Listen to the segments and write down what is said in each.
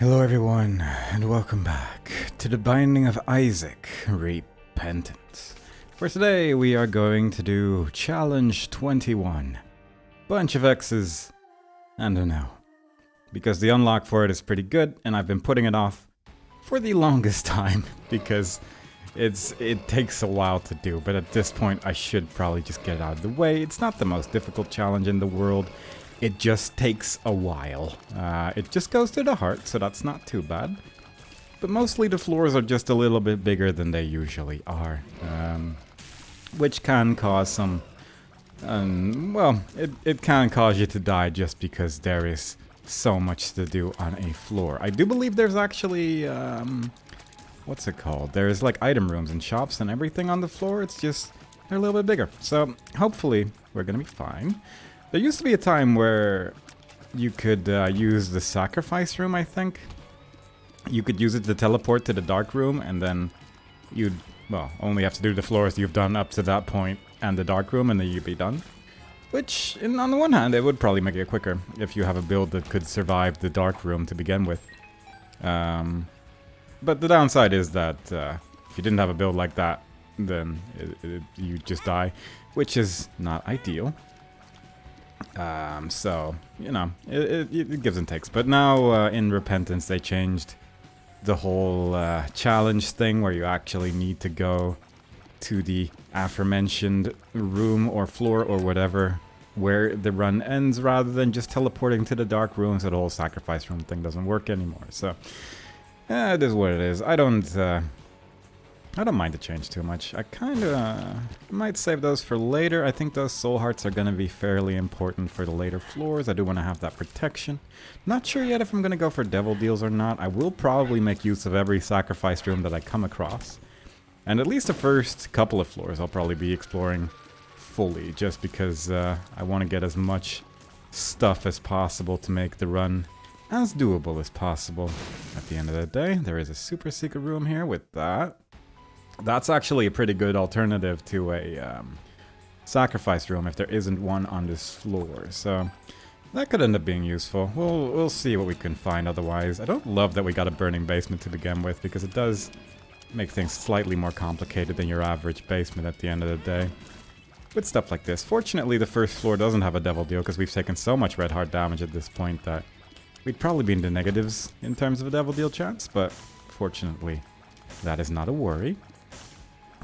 Hello everyone, and welcome back to the Binding of Isaac Repentance. For today we are going to do Challenge 21. Bunch of X's and a no. Because the unlock for it is pretty good, and I've been putting it off for the longest time because it takes a while to do, but at this point I should probably just get it out of the way. It's not the most difficult challenge in the world. It just takes a while. It just goes to the heart, so that's not too bad. But mostly the floors are just a little bit bigger than they usually are. Which can cause some... well, it can cause you to die just because there is so much to do on a floor. I do believe there's actually... what's it called? There's like item rooms and shops and everything on the floor. It's just... they're a little bit bigger. So hopefully we're gonna be fine. There used to be a time where you could use the sacrifice room, I think. You could use it to teleport to the dark room, and then you'd, well, only have to do the floors you've done up to that point and the dark room, and then you'd be done. Which, on the one hand, it would probably make it quicker if you have a build that could survive the dark room to begin with. But the downside is that if you didn't have a build like that, then you just die, which is not ideal. So, you know, it gives and takes. But now, in Repentance, they changed the whole challenge thing where you actually need to go to the aforementioned room or floor or whatever where the run ends rather than just teleporting to the dark room, so the whole sacrifice room thing doesn't work anymore. So, it is what it is. I don't mind the change too much. I kind of might save those for later. I think those soul hearts are going to be fairly important for the later floors. I do want to have that protection. Not sure yet if I'm going to go for devil deals or not. I will probably make use of every sacrifice room that I come across. And at least the first couple of floors I'll probably be exploring fully, just because I want to get as much stuff as possible to make the run as doable as possible. At the end of the day, there is a super secret room here with that. That's actually a pretty good alternative to a sacrifice room if there isn't one on this floor. So that could end up being useful. We'll see what we can find otherwise. I don't love that we got a burning basement to begin with, because it does make things slightly more complicated than your average basement at the end of the day. With stuff like this. Fortunately, the first floor doesn't have a devil deal, because we've taken so much red heart damage at this point that we'd probably be in the negatives in terms of a devil deal chance, but fortunately, that is not a worry.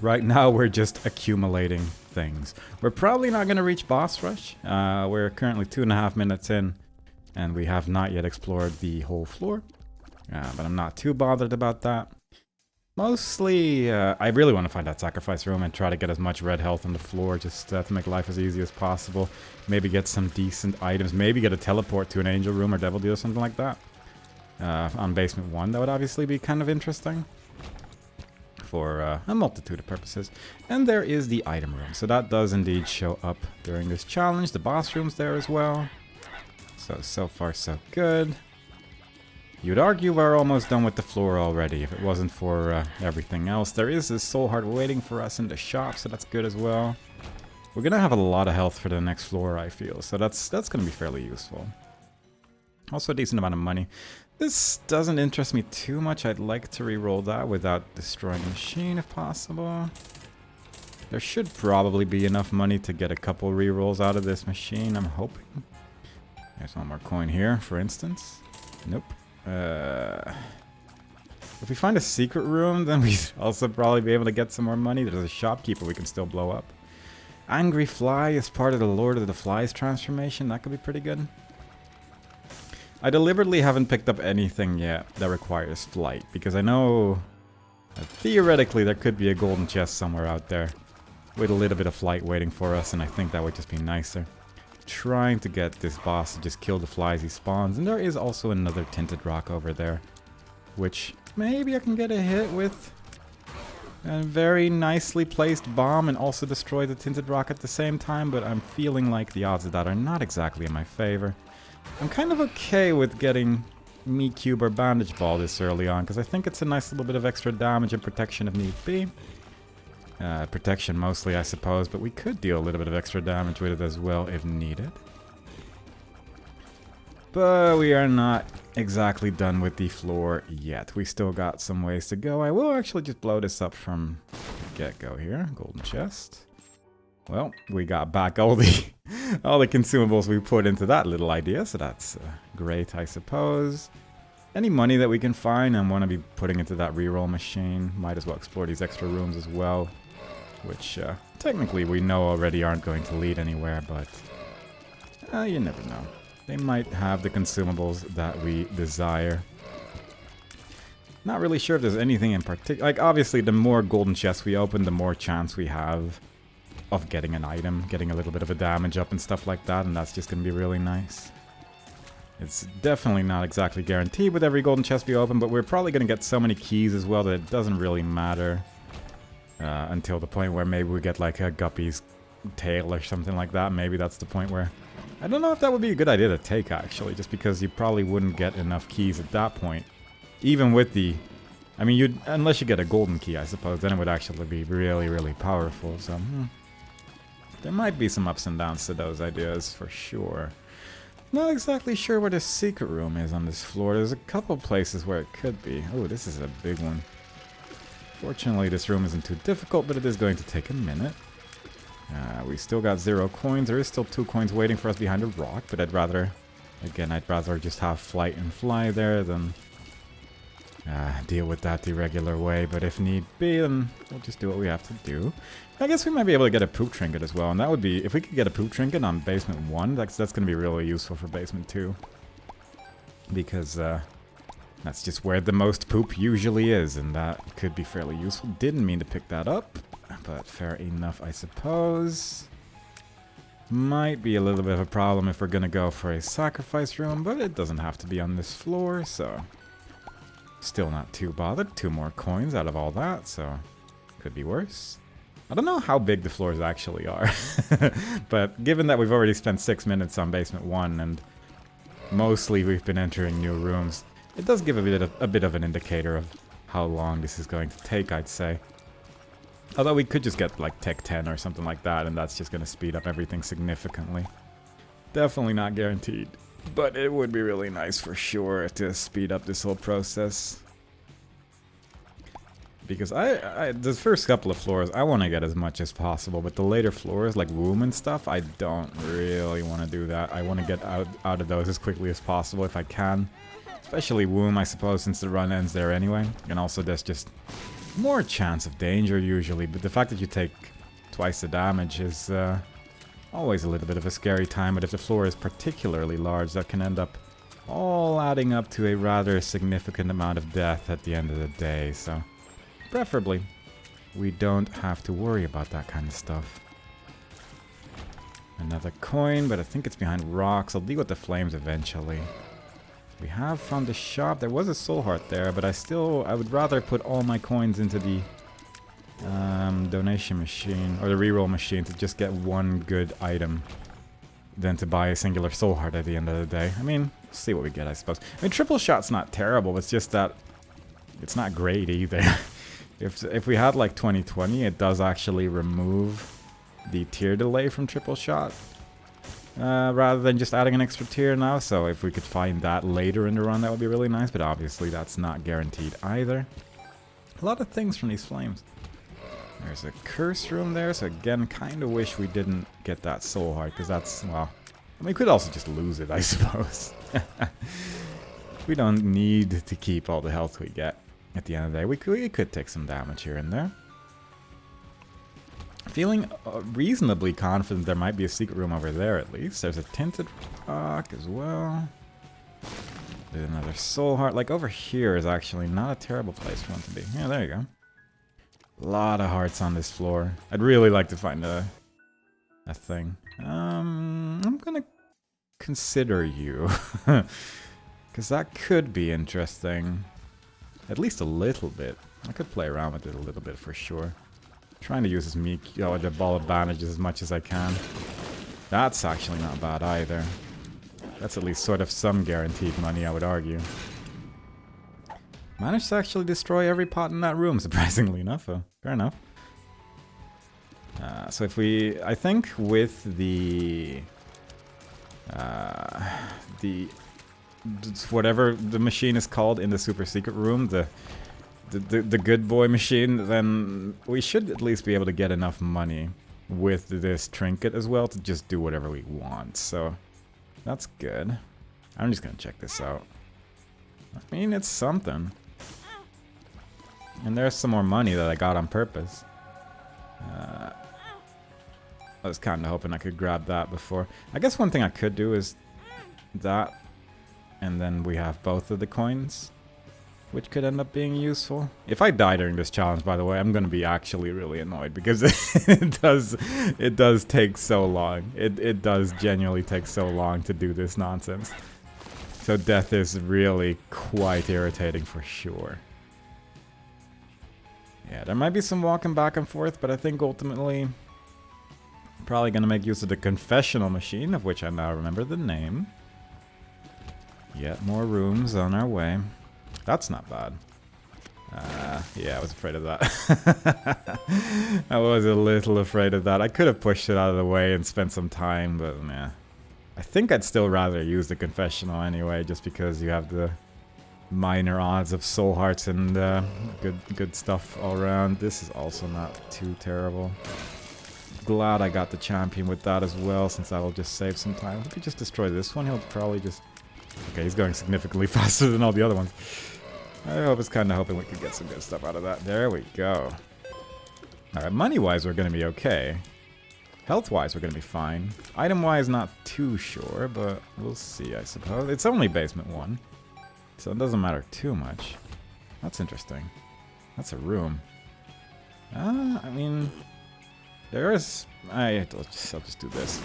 Right now, we're just accumulating things. We're probably not going to reach boss rush. We're currently 2.5 minutes in, and we have not yet explored the whole floor. But I'm not too bothered about that. Mostly, I really want to find that sacrifice room and try to get as much red health on the floor, just to make life as easy as possible. Maybe get some decent items. Maybe get a teleport to an angel room or devil deal or something like that. On basement 1, that would obviously be kind of interesting. For a multitude of purposes. And there is the item room. So that does indeed show up during this challenge. The boss room's there as well. So far so good. You'd argue we're almost done with the floor already if it wasn't for everything else. There is a soul heart waiting for us in the shop, so that's good as well. We're gonna have a lot of health for the next floor, I feel. So that's gonna be fairly useful. Also a decent amount of money. This doesn't interest me too much. I'd like to re-roll that without destroying the machine if possible. There should probably be enough money to get a couple re-rolls out of this machine, I'm hoping. There's one more coin here, for instance. Nope. If we find a secret room, then we'd also probably be able to get some more money. There's a shopkeeper we can still blow up. Angry Fly is part of the Lord of the Flies transformation. That could be pretty good. I deliberately haven't picked up anything yet that requires flight, because I know that theoretically there could be a golden chest somewhere out there with a little bit of flight waiting for us, and I think that would just be nicer. Trying to get this boss to just kill the flies he spawns, and there is also another tinted rock over there, which maybe I can get a hit with a very nicely placed bomb and also destroy the tinted rock at the same time, but I'm feeling like the odds of that are not exactly in my favor. I'm kind of okay with getting Meat Cube or Bandage Ball this early on, because I think it's a nice little bit of extra damage and protection if need be. Protection mostly, I suppose, but we could deal a little bit of extra damage with it as well if needed. But we are not exactly done with the floor yet. We still got some ways to go. I will actually just blow this up from get-go here. Golden chest. Well, we got back all the all the consumables we put into that little idea, so that's great, I suppose. Any money that we can find and want to be putting into that reroll machine. Might as well explore these extra rooms as well, which technically we know already aren't going to lead anywhere, but you never know. They might have the consumables that we desire. Not really sure if there's anything in particular. Like, obviously, the more golden chests we open, the more chance we have of getting an item, getting a little bit of a damage up and stuff like that, and that's just going to be really nice. It's definitely not exactly guaranteed with every golden chest we open, but we're probably going to get so many keys as well that it doesn't really matter until the point where maybe we get like a guppy's tail or something like that. Maybe that's the point where... I don't know if that would be a good idea to take, actually, just because you probably wouldn't get enough keys at that point. Even with the... I mean, you'd unless you get a golden key, I suppose, then it would actually be really, really powerful, so... There might be some ups and downs to those ideas, for sure. Not exactly sure where the secret room is on this floor. There's a couple places where it could be. Oh, this is a big one. Fortunately, this room isn't too difficult, but it is going to take a minute. We still got 0 coins. There is still 2 coins waiting for us behind a rock, but I'd rather... Again, I'd rather just have flight and fly there than deal with that the regular way. But if need be, then we'll just do what we have to do. I guess we might be able to get a poop trinket as well, and that would be... If we could get a poop trinket on basement 1, that's going to be really useful for basement 2. Because that's just where the most poop usually is, and that could be fairly useful. Didn't mean to pick that up, but fair enough, I suppose. Might be a little bit of a problem if we're going to go for a sacrifice room, but it doesn't have to be on this floor, so... Still not too bothered. 2 more coins out of all that, so... Could be worse. I don't know how big the floors actually are, but given that we've already spent 6 minutes on basement 1 and mostly we've been entering new rooms, it does give a bit of an indicator of how long this is going to take, I'd say. Although we could just get like Tech 10 or something like that, and that's just going to speed up everything significantly. Definitely not guaranteed, but it would be really nice for sure to speed up this whole process. Because the first couple of floors, I want to get as much as possible, but the later floors, like womb and stuff, I don't really want to do that. I want to get out of those as quickly as possible if I can. Especially womb, I suppose, since the run ends there anyway. And also there's just more chance of danger usually, but the fact that you take twice the damage is always a little bit of a scary time. But if the floor is particularly large, that can end up all adding up to a rather significant amount of death at the end of the day, so... Preferably, we don't have to worry about that kind of stuff. Another coin, but I think it's behind rocks. I'll deal with the flames eventually. We have found the shop. There was a soul heart there, but I would rather put all my coins into the donation machine, or the reroll machine, to just get one good item than to buy a singular soul heart at the end of the day. I mean, we'll see what we get, I suppose. I mean, triple shot's not terrible, it's just that it's not great either. If we had like 2020, it does actually remove the tier delay from triple shot, rather than just adding an extra tier now. So if we could find that later in the run, that would be really nice, but obviously that's not guaranteed either. A lot of things from these flames. There's a curse room there, so again, kind of wish we didn't get that soul heart, because that's, well, I mean, we could also just lose it, I suppose. We don't need to keep all the health we get. At the end of the day, we could take some damage here and there. Feeling reasonably confident there might be a secret room over there at least. There's a tinted rock as well. There's another soul heart. Like over here is actually not a terrible place for one to be. Yeah, there you go. A lot of hearts on this floor. I'd really like to find a thing. I'm gonna consider you. Because that could be interesting. At least a little bit. I could play around with it a little bit for sure. Trying to use this the ball of bandages as much as I can. That's actually not bad either. That's at least sort of some guaranteed money, I would argue. Managed to actually destroy every pot in that room, surprisingly enough. Fair enough. So if we... I think with the whatever the machine is called in the super secret room, the good boy machine, then we should at least be able to get enough money with this trinket as well to just do whatever we want. So that's good. I'm just gonna check this out. I mean, it's something. And there's some more money that I got on purpose. I was kind of hoping I could grab that before. I guess one thing I could do is that, and then we have both of the coins, which could end up being useful. If I die during this challenge, by the way, I'm going to be actually really annoyed because it does take so long. It does genuinely take so long to do this nonsense. So death is really quite irritating for sure. Yeah, there might be some walking back and forth, but I think ultimately probably going to make use of the confessional machine, of which I now remember the name. Yet more rooms on our way. That's not bad. Yeah, I was afraid of that. I was a little afraid of that. I could have pushed it out of the way and spent some time, but nah. I think I'd still rather use the confessional anyway, just because you have the minor odds of soul hearts and good stuff all around. This is also not too terrible. Glad I got the champion with that as well, since that will just save some time. If we just destroy this one, he'll probably just... Okay, he's going significantly faster than all the other ones. I was kind of hoping we could get some good stuff out of that. There we go. Alright, money-wise, we're going to be okay. Health-wise, we're going to be fine. Item-wise, not too sure, but we'll see, I suppose. It's only basement 1, so it doesn't matter too much. That's interesting. That's a room. I mean... There is... I'll just do this.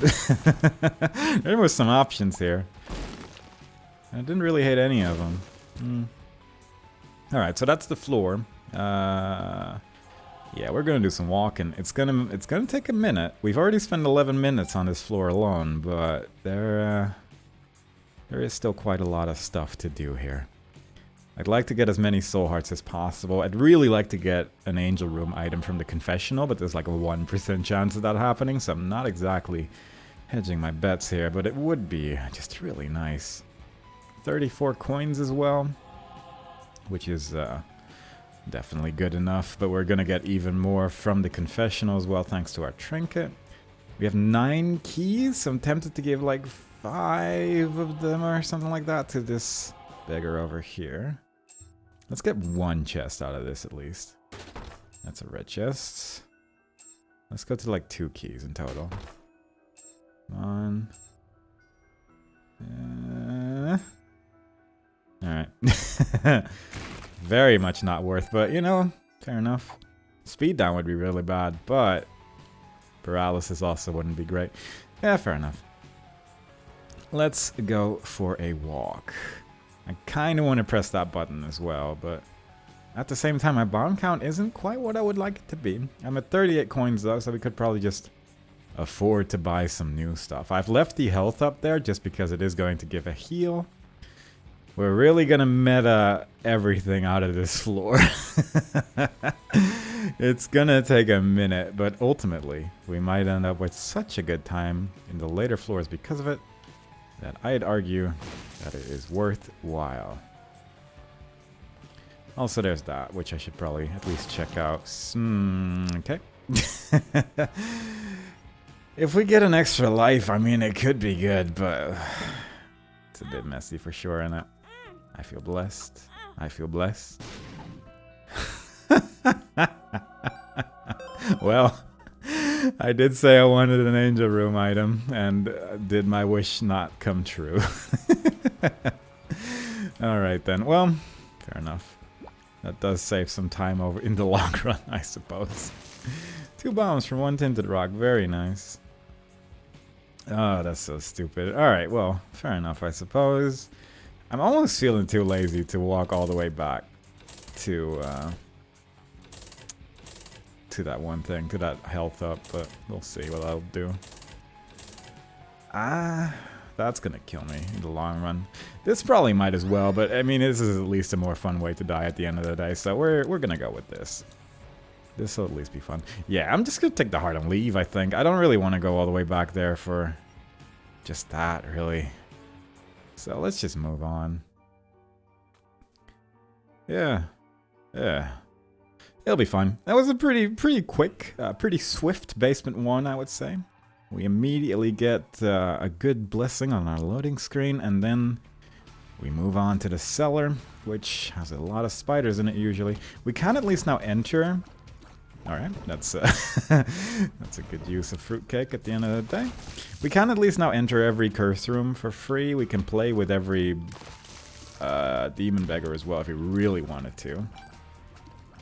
There was some options here. I didn't really hate any of them. Alright, so that's the floor. Yeah, we're gonna do some walking. It's gonna take a minute. We've already spent 11 minutes on this floor alone, but there is still quite a lot of stuff to do here. I'd like to get as many soul hearts as possible. I'd really like to get an angel room item from the confessional, but there's like a 1% chance of that happening, so I'm not exactly hedging my bets here, but it would be just really nice. 34 coins as well, which is definitely good enough, but we're gonna get even more from the confessional as well, thanks to our trinket. We have 9 keys, so I'm tempted to give like 5 of them or something like that to this beggar over here. Let's get 1 chest out of this at least. That's a red chest. Let's go to like 2 keys in total. Come on. Alright. Very much not worth, but you know, fair enough. Speed down would be really bad, but paralysis also wouldn't be great. Yeah, fair enough. Let's go for a walk. I kind of want to press that button as well, but at the same time, my bomb count isn't quite what I would like it to be. I'm at 38 coins though, so we could probably just afford to buy some new stuff. I've left the health up there just because it is going to give a heal. We're really gonna meta everything out of this floor. It's gonna take a minute, but ultimately, we might end up with such a good time in the later floors because of it, that I'd argue that it is worthwhile. Also, there's that, which I should probably at least check out. Okay. If we get an extra life, I mean, it could be good, but it's a bit messy for sure, isn't it? I feel blessed. I feel blessed. Well, I did say I wanted an angel room item, and did my wish not come true? Alright then, well, fair enough. That does save some time over in the long run, I suppose. 2 bombs from 1 tinted rock, very nice. Oh, that's so stupid. Alright, well, fair enough, I suppose. I'm almost feeling too lazy to walk all the way back to that one thing, to that health up, but we'll see what that'll do. That's gonna kill me in the long run. This probably might as well, but I mean, this is at least a more fun way to die at the end of the day, so we're gonna go with this. This will at least be fun. Yeah, I'm just gonna take the heart and leave, I think. I don't really want to go all the way back there for just that, really. So let's just move on. Yeah. It'll be fine. That was a pretty quick, pretty swift basement 1, I would say. We immediately get a good blessing on our loading screen, and then we move on to the cellar, which has a lot of spiders in it usually. We can at least now enter. Alright, that's that's a good use of fruitcake at the end of the day. We can at least now enter every curse room for free. We can play with every demon beggar as well if we really wanted to.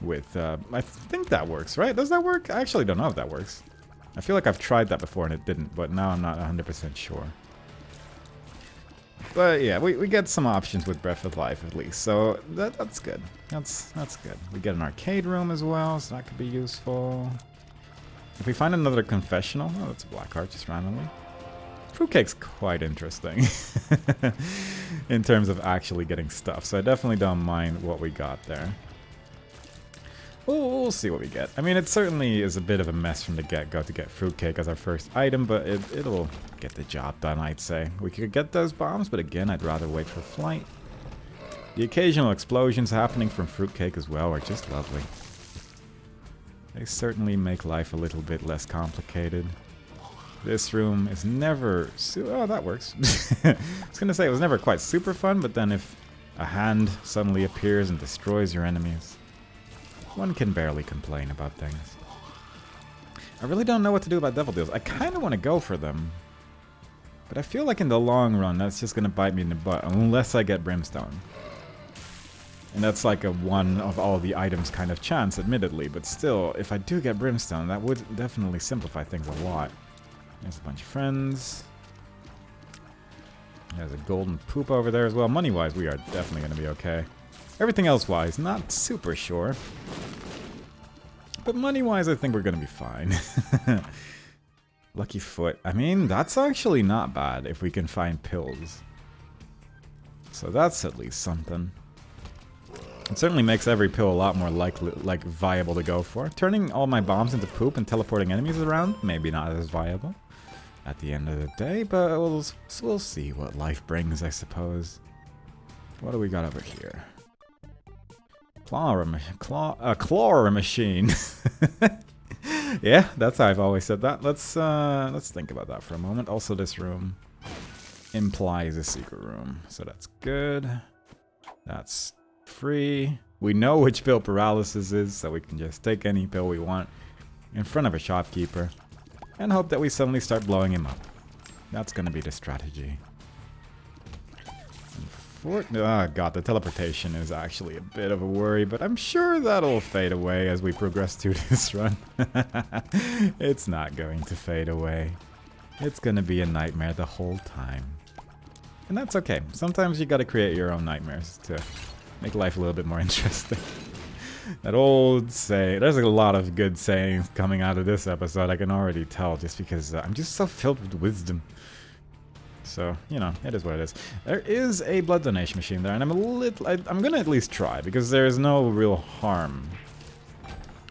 With, I think that works, right? Does that work? I actually don't know if that works. I feel like I've tried that before and it didn't, but now I'm not 100% sure. But yeah, we get some options with Breath of Life at least, so that's good. That's good. We get an arcade room as well, so that could be useful. If we find another confessional, oh, that's a black heart just randomly. Fruitcake's quite interesting in terms of actually getting stuff, so I definitely don't mind what we got there. We'll see what we get. I mean, it certainly is a bit of a mess from the get-go to get fruitcake as our first item, but it'll get the job done, I'd say. We could get those bombs, but again, I'd rather wait for flight. The occasional explosions happening from fruitcake as well are just lovely. They certainly make life a little bit less complicated. This room is never... oh, that works. I was gonna say it was never quite super fun, but then if a hand suddenly appears and destroys your enemies, one can barely complain about things. I really don't know what to do about devil deals. I kind of want to go for them, but I feel like in the long run that's just going to bite me in the butt unless I get brimstone. And that's like a one of all the items kind of chance, admittedly, but still, if I do get brimstone, that would definitely simplify things a lot. There's a bunch of friends. There's a golden poop over there as well. Money-wise, we are definitely going to be okay. Everything else-wise, not super sure. But money-wise, I think we're going to be fine. Lucky foot. I mean, that's actually not bad if we can find pills. So that's at least something. It certainly makes every pill a lot more viable to go for. Turning all my bombs into poop and teleporting enemies around, maybe not as viable at the end of the day, but we'll see what life brings, I suppose. What do we got over here? Claw machine. Yeah, that's how I've always said that. Let's think about that for a moment. Also, this room implies a secret room, so that's good. That's free. We know which pill paralysis is, so we can just take any pill we want in front of a shopkeeper and hope that we suddenly start blowing him up. That's gonna be the strategy. Oh god, the teleportation is actually a bit of a worry, but I'm sure that'll fade away as we progress through this run. It's not going to fade away. It's gonna be a nightmare the whole time. And that's okay. Sometimes you gotta create your own nightmares to make life a little bit more interesting. That old saying, there's a lot of good sayings coming out of this episode, I can already tell, just because I'm just so filled with wisdom. So, you know, it is what it is. There is a blood donation machine there, and I'm gonna at least try, because there is no real harm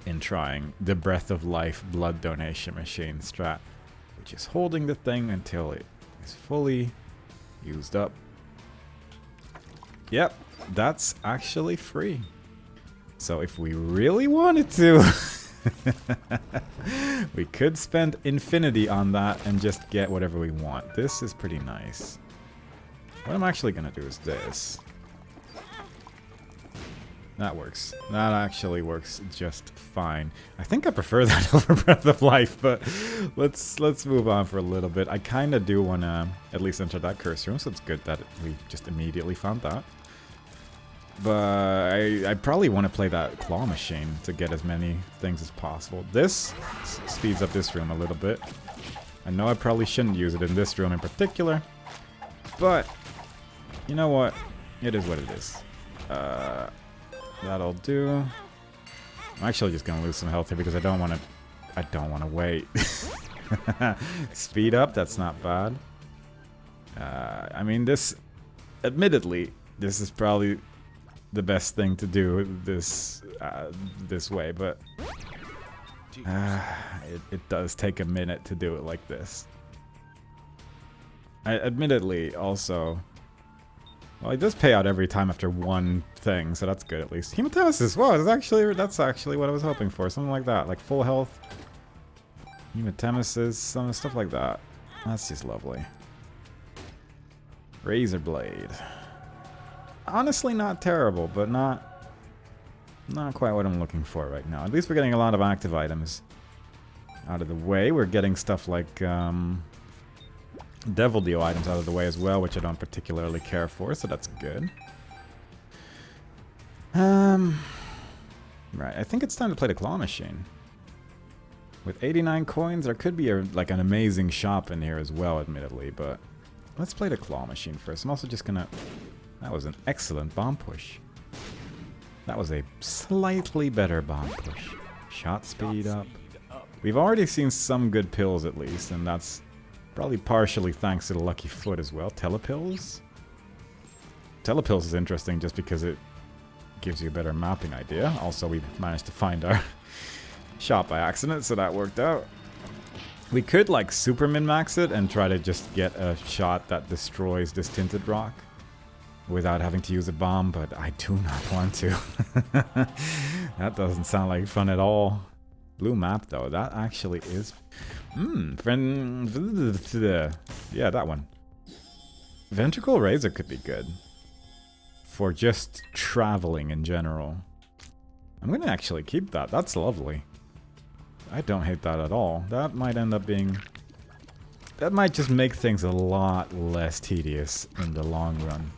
in trying the Breath of Life blood donation machine strat, which is holding the thing until it is fully used up. Yep, that's actually free. So if we really wanted to, we could spend infinity on that and just get whatever we want. This is pretty nice. What I'm actually gonna do is this. That works. That actually works just fine. I think I prefer that over Breath of Life, but let's move on for a little bit. I kind of do want to at least enter that curse room, so it's good that we just immediately found that. But I probably want to play that claw machine to get as many things as possible. This speeds up this room a little bit. I know I probably shouldn't use it in this room in particular, but you know what? It is what it is. That'll do. I'm actually just gonna lose some health here because I don't want to wait. Speed up, that's not bad. I mean, admittedly, this is probably the best thing to do this way, but it does take a minute to do it like this. Admittedly, also, Well, it does pay out every time after one thing, so that's good at least. Hematemesis, wow, that's actually what I was hoping for. Something like that, like full health. Hematemesis, some stuff like that. That's just lovely. Razor Blade. Honestly, not terrible, but not quite what I'm looking for right now. At least we're getting a lot of active items out of the way. We're getting stuff like Devil Deal items out of the way as well, which I don't particularly care for, so that's good. Right, I think it's time to play the claw machine. With 89 coins, there could be like an amazing shop in here as well, admittedly, but let's play the claw machine first. I'm also just gonna... That was an excellent bomb push. That was a slightly better bomb push. Shot speed up. We've already seen some good pills at least, and that's probably partially thanks to the lucky foot as well. Telepills? Telepills is interesting just because it gives you a better mapping idea. Also, we managed to find our shot by accident, so that worked out. We could like super min-max it and try to just get a shot that destroys this tinted rock without having to use a bomb, but I do not want to. That doesn't sound like fun at all. Blue map though, that actually is... friend... Yeah, that one. Ventricle Razor could be good. For just traveling in general. I'm gonna actually keep that, that's lovely. I don't hate that at all. That might end up being... That might just make things a lot less tedious in the long run.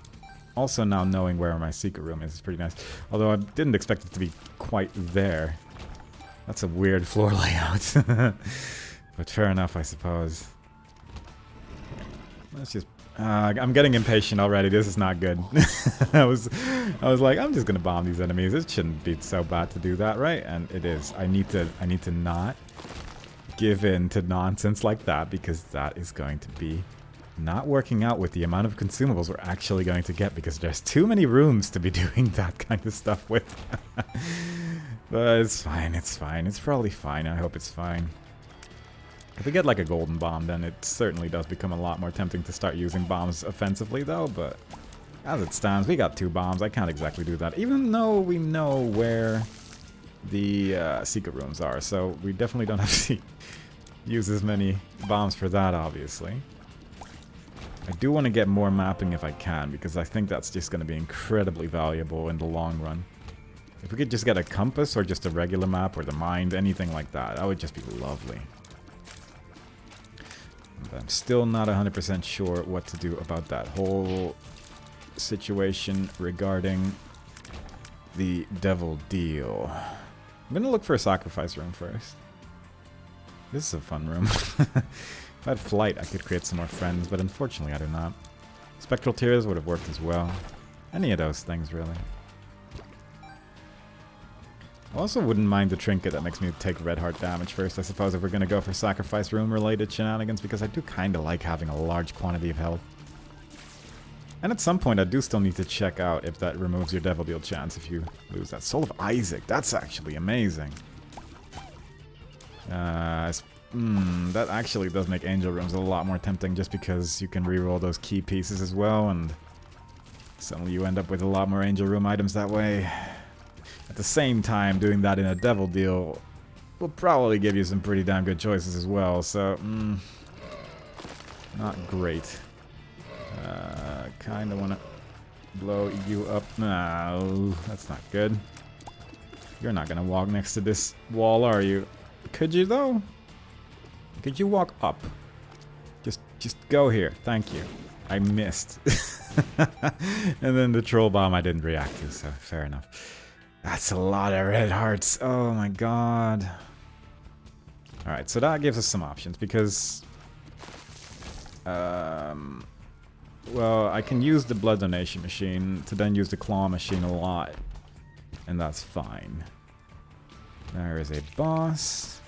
Also now knowing where my secret room is pretty nice. Although I didn't expect it to be quite there. That's a weird floor layout. But fair enough, I suppose. Let's just... I'm getting impatient already. This is not good. I was like, I'm just gonna bomb these enemies. It shouldn't be so bad to do that, right? And it is. I need to not give in to nonsense like that, because that is going to be not working out with the amount of consumables we're actually going to get, because there's too many rooms to be doing that kind of stuff with. But it's fine, it's fine. It's probably fine. I hope it's fine. If we get like a golden bomb, then it certainly does become a lot more tempting to start using bombs offensively though, but as it stands, we got 2 bombs. I can't exactly do that, even though we know where the secret rooms are, so we definitely don't have to use as many bombs for that, obviously. I do want to get more mapping if I can, because I think that's just going to be incredibly valuable in the long run. If we could just get a compass or just a regular map or the mind, anything like that, that would just be lovely. But I'm still not 100% sure what to do about that whole situation regarding the devil deal. I'm going to look for a sacrifice room first. This is a fun room. If I had flight, I could create some more friends, but unfortunately I do not. Spectral Tears would have worked as well. Any of those things, really. I also wouldn't mind the trinket that makes me take red heart damage first, I suppose, if we're going to go for sacrifice room related shenanigans, because I do kind of like having a large quantity of health. And at some point I do still need to check out if that removes your devil deal chance if you lose that. Soul of Isaac, that's actually amazing. That actually does make angel rooms a lot more tempting, just because you can reroll those key pieces as well, and suddenly you end up with a lot more angel room items that way. At the same time, doing that in a devil deal will probably give you some pretty damn good choices as well, so not great. Kinda wanna blow you up. No, that's not good. You're not gonna walk next to this wall, are you? Could you though? Could you walk up? Just go here. Thank you. I missed. And then the troll bomb I didn't react to, so fair enough. That's a lot of red hearts. Oh my god. Alright, so that gives us some options, because... well, I can use the blood donation machine to then use the claw machine a lot. And that's fine. There is a boss.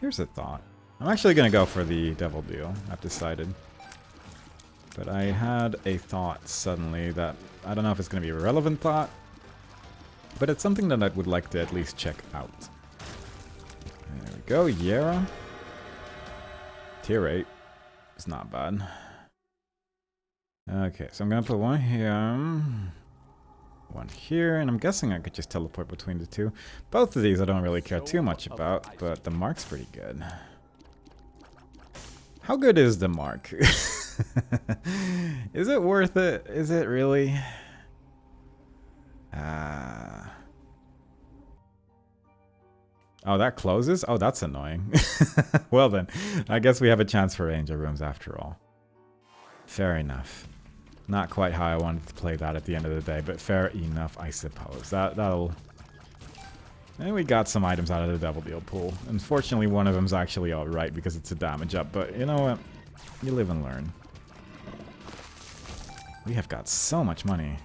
Here's a thought. I'm actually gonna go for the devil deal, I've decided. But I had a thought suddenly that I don't know if it's gonna be a relevant thought, but it's something that I would like to at least check out. There we go, Yera. Tier 8. It's not bad. Okay, so I'm gonna put one here. One here, and I'm guessing I could just teleport between the two. Both of these I don't really care too much about, but the mark's pretty good. How good is the mark? Is it worth it? Is it really? Oh, that closes? Oh, that's annoying. Well then, I guess we have a chance for angel rooms after all. Fair enough. Not quite how I wanted to play that at the end of the day, but fair enough, I suppose. That'll... And we got some items out of the Devil Deal pool. Unfortunately, one of them's actually alright because it's a damage up, but you know what? You live and learn. We have got so much money.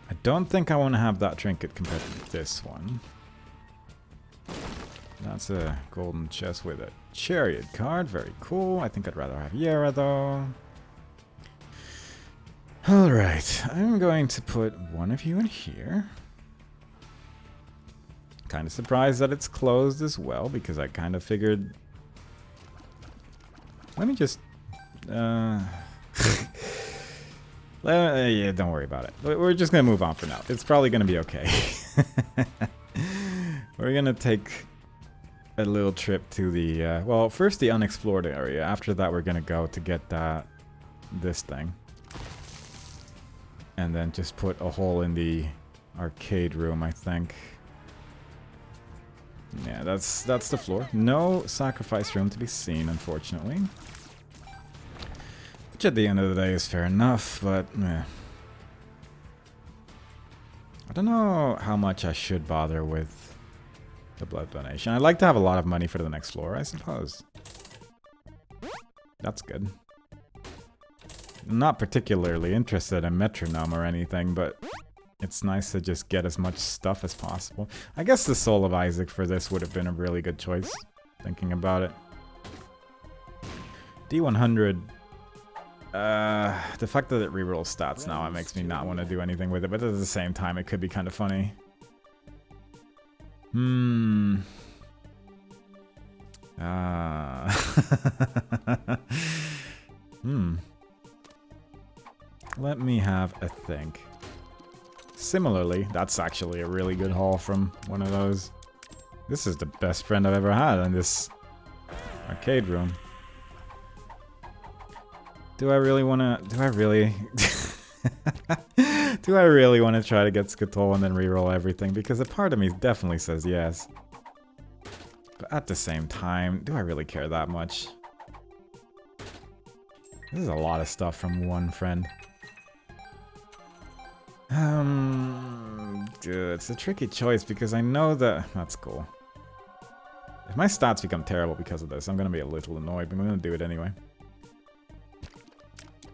I don't think I want to have that trinket compared to this one. That's a golden chest with a chariot card. Very cool. I think I'd rather have Yera, though. Alright, I'm going to put one of you in here. Kind of surprised that it's closed as well, because I kind of figured... Let me just... yeah, don't worry about it. We're just going to move on for now. It's probably going to be okay. We're going to take a little trip to the... well, first the unexplored area. After that, we're going to go to get this thing. And then just put a hole in the arcade room, I think. Yeah, that's the floor. No sacrifice room to be seen, unfortunately. Which at the end of the day is fair enough, but eh. I don't know how much I should bother with the blood donation. I'd like to have a lot of money for the next floor, I suppose. That's good. I'm not particularly interested in metronome or anything, but it's nice to just get as much stuff as possible. I guess the Soul of Isaac for this would have been a really good choice, thinking about it. D100... the fact that it rerolls stats now, it makes me not want to do anything with it, but at the same time, it could be kind of funny. Let me have a think. Similarly, that's actually a really good haul from one of those. This is the best friend I've ever had in this arcade room. Do I really want to... Do I really... Do I really want to try to get Skittle and then reroll everything? Because a part of me definitely says yes. But at the same time, do I really care that much? This is a lot of stuff from one friend. Dude, it's a tricky choice because I know that... That's cool. If my stats become terrible because of this, I'm going to be a little annoyed, but I'm going to do it anyway.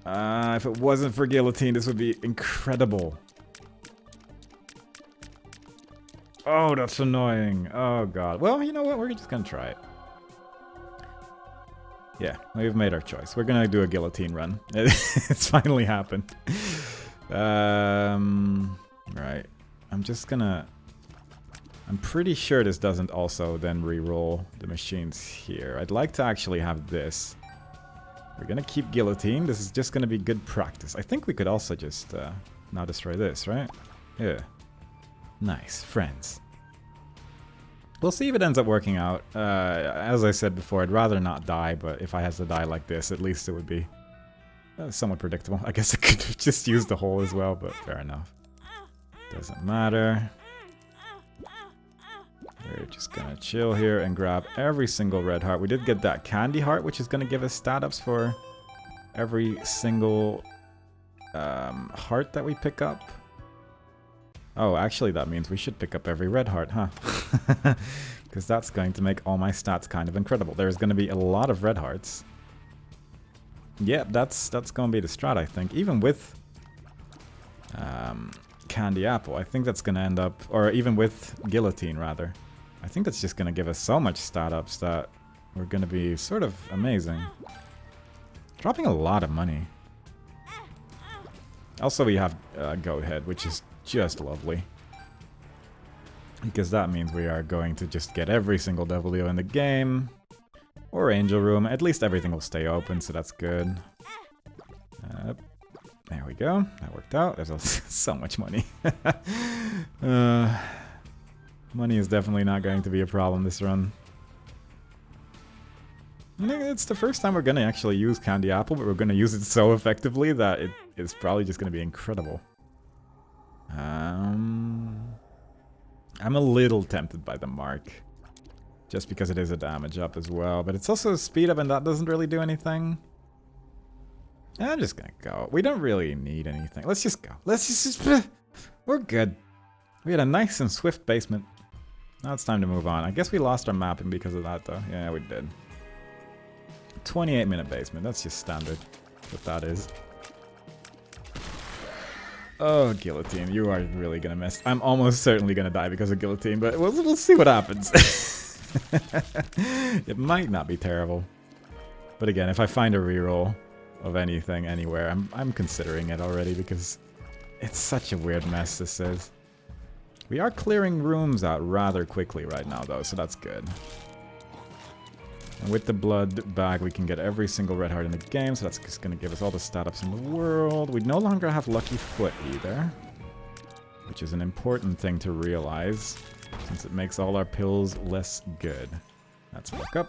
If it wasn't for Guillotine, this would be incredible. Oh, that's annoying. Oh, God. Well, you know what? We're just going to try it. Yeah, we've made our choice. We're going to do a Guillotine run. It's finally happened. Right. I'm just gonna... I'm pretty sure this doesn't also then re-roll the machines here. I'd like to actually have this. We're gonna keep Guillotine. This is just gonna be good practice. I think we could also just now destroy this, right? Yeah. Nice. Friends. We'll see if it ends up working out. As I said before, I'd rather not die, but if I had to die like this, at least it would be somewhat predictable. I guess I could have just used the hole as well, but fair enough. Doesn't matter. We're just gonna chill here and grab every single red heart. We did get that candy heart, which is gonna give us stat ups for every single heart that we pick up. Oh, actually that means we should pick up every red heart, huh? Because that's going to make all my stats kind of incredible. There's gonna be a lot of red hearts. Yep, that's gonna be the strat, I think. Even with Candy Apple, I think that's gonna end up... Or even with Guillotine, rather. I think that's just gonna give us so much stat ups that we're gonna be sort of amazing. Dropping a lot of money. Also, we have Goat Head, which is just lovely. Because that means we are going to just get every single Devil Deal in the game. Or Angel Room. At least everything will stay open, so that's good. There we go. That worked out. There's so much money. Money is definitely not going to be a problem this run. I think it's the first time we're going to actually use Candy Apple, but we're going to use it so effectively that it is probably just going to be incredible. I'm a little tempted by the Mark. Just because it is a damage up as well. But it's also a speed up and that doesn't really do anything. I'm just gonna go. We don't really need anything. Let's just go. Let's just... We're good. We had a nice and swift basement. Now it's time to move on. I guess we lost our mapping because of that though. Yeah, we did. 28-minute basement. That's just standard. What that is. Oh, Guillotine. You are really gonna miss. I'm almost certainly gonna die because of Guillotine, but we'll see what happens. It might not be terrible. But again, if I find a reroll of anything anywhere, I'm considering it already because it's such a weird mess this is. We are clearing rooms out rather quickly right now though, so that's good. And with the blood bag we can get every single red heart in the game, so that's just going to give us all the stat ups in the world. We no longer have Lucky Foot either, which is an important thing to realize, since it makes all our pills less good. That's look up.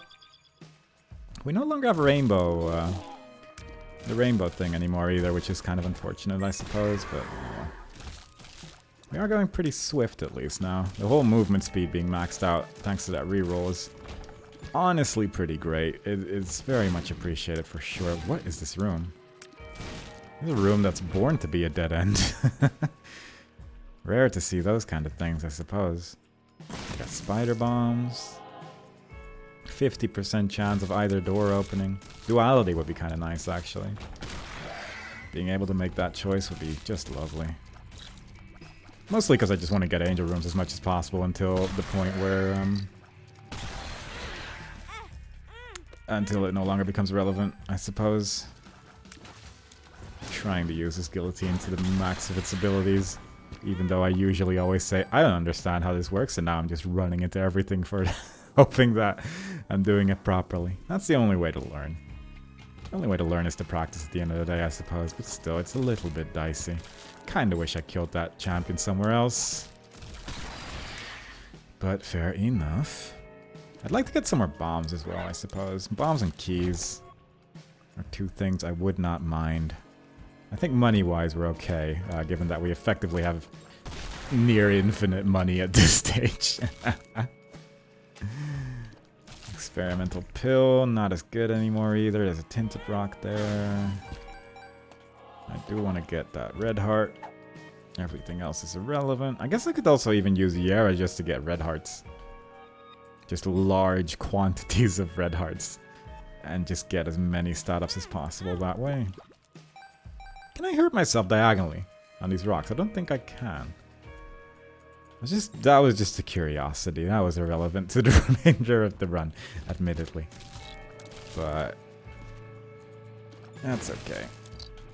We no longer have Rainbow, the Rainbow thing anymore either, which is kind of unfortunate, I suppose, but we are going pretty swift at least now. The whole movement speed being maxed out thanks to that reroll is honestly pretty great. It's very much appreciated for sure. What is this room? It's a room that's born to be a dead end. Rare to see those kind of things, I suppose. Got spider bombs. 50% chance of either door opening. Duality would be kind of nice, actually. Being able to make that choice would be just lovely. Mostly because I just want to get angel rooms as much as possible until the point where, until it no longer becomes relevant, I suppose. Trying to use this guillotine to the max of its abilities. Even though I usually always say, I don't understand how this works, and now I'm just running into everything for it, hoping that I'm doing it properly. That's the only way to learn. The only way to learn is to practice at the end of the day, I suppose, but still, it's a little bit dicey. Kinda wish I killed that champion somewhere else. But fair enough. I'd like to get some more bombs as well, I suppose. Bombs and keys are two things I would not mind. I think money-wise we're okay, given that we effectively have near infinite money at this stage. Experimental pill, not as good anymore either. There's a tinted rock there. I do want to get that red heart. Everything else is irrelevant. I guess I could also even use Yara just to get red hearts. Just large quantities of red hearts. And just get as many stat-ups as possible that way. Can I hurt myself diagonally on these rocks? I don't think I can. That was just a curiosity. That was irrelevant to the remainder of the run, admittedly. But that's okay.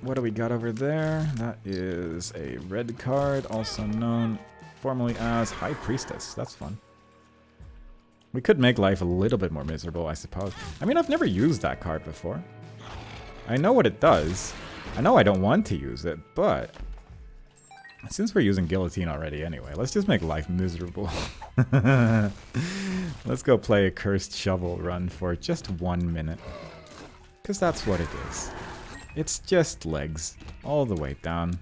What do we got over there? That is a red card, also known formerly as High Priestess. That's fun. We could make life a little bit more miserable, I suppose. I mean, I've never used that card before. I know what it does. I know I don't want to use it, but since we're using Guillotine already anyway, let's just make life miserable. Let's go play a Cursed Shovel run for just 1 minute. Because that's what it is. It's just legs all the way down.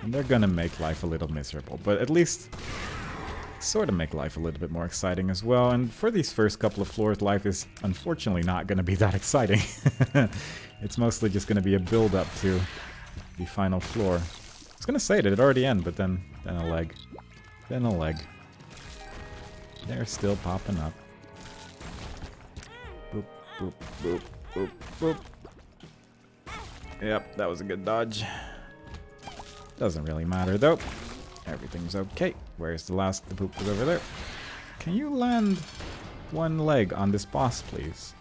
And they're gonna make life a little miserable, but at least sort of make life a little bit more exciting as well. And for these first couple of floors, life is unfortunately not gonna be that exciting. It's mostly just gonna be a build-up to the final floor. I was gonna say, did it already end? But then a leg. Then a leg. They're still popping up. Boop, boop, boop, boop, boop. Yep, that was a good dodge. Doesn't really matter though. Everything's okay. Where's the last? The poop was over there. Can you land one leg on this boss, please?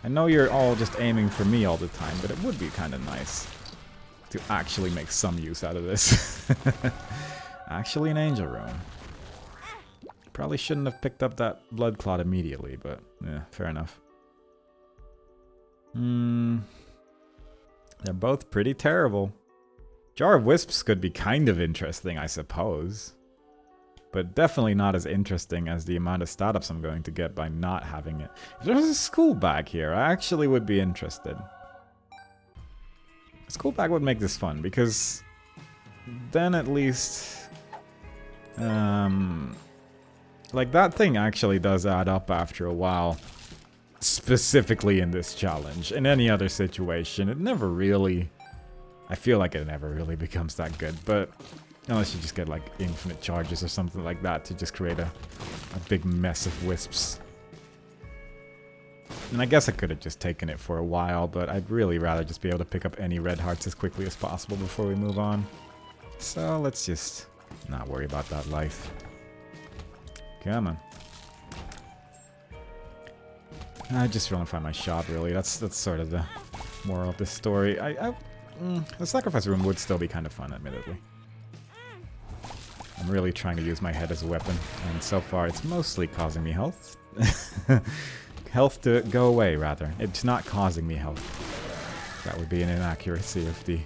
I know you're all just aiming for me all the time, but it would be kind of nice to actually make some use out of this. Actually an angel room. Probably shouldn't have picked up that blood clot immediately, but yeah, fair enough. They're both pretty terrible. Jar of Wisps could be kind of interesting, I suppose. But definitely not as interesting as the amount of stat-ups I'm going to get by not having it. If there was a school bag here, I actually would be interested. A school bag would make this fun, because then at least... like, that thing actually does add up after a while. Specifically in this challenge. In any other situation, it never really... I feel like it never really becomes that good, but... Unless you just get, like, infinite charges or something like that to just create a big mess of wisps. And I guess I could have just taken it for a while, but I'd really rather just be able to pick up any red hearts as quickly as possible before we move on. So let's just not worry about that life. Come on. I just want to find my shop, really. That's sort of the moral of this story. The sacrifice room would still be kind of fun, admittedly. I'm really trying to use my head as a weapon, and so far it's mostly causing me health. Health to go away, rather. It's not causing me health. That would be an inaccuracy of the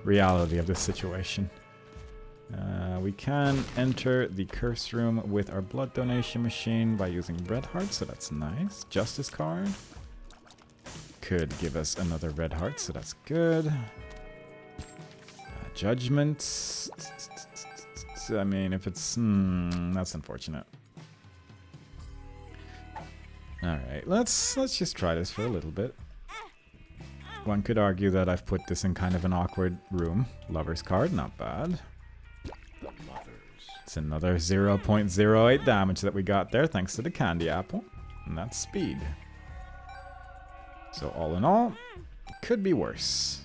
reality of this situation. We can enter the curse room with our blood donation machine by using red heart, so that's nice. Justice card could give us another red heart, so that's good. Judgment. I mean, if it's... that's unfortunate. Alright, let's just try this for a little bit. One could argue that I've put this in kind of an awkward room. Lover's card, not bad. It's another 0.08 damage that we got there thanks to the candy apple. And that's speed. So all in all, could be worse.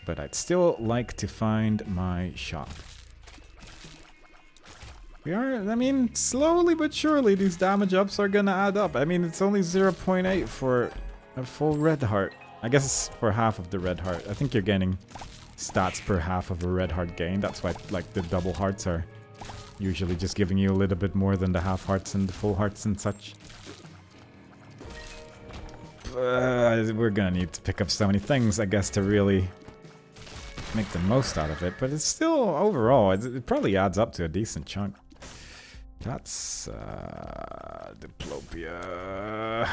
But I'd still like to find my shop. We are, I mean, slowly but surely these damage ups are gonna add up. I mean, it's only 0.8 for a full red heart. I guess it's for half of the red heart. I think you're gaining stats per half of a red heart gain. That's why, like, the double hearts are usually just giving you a little bit more than the half hearts and the full hearts and such. We're gonna need to pick up so many things, I guess, to really make the most out of it. But it's still, overall, it probably adds up to a decent chunk. That's Diplopia.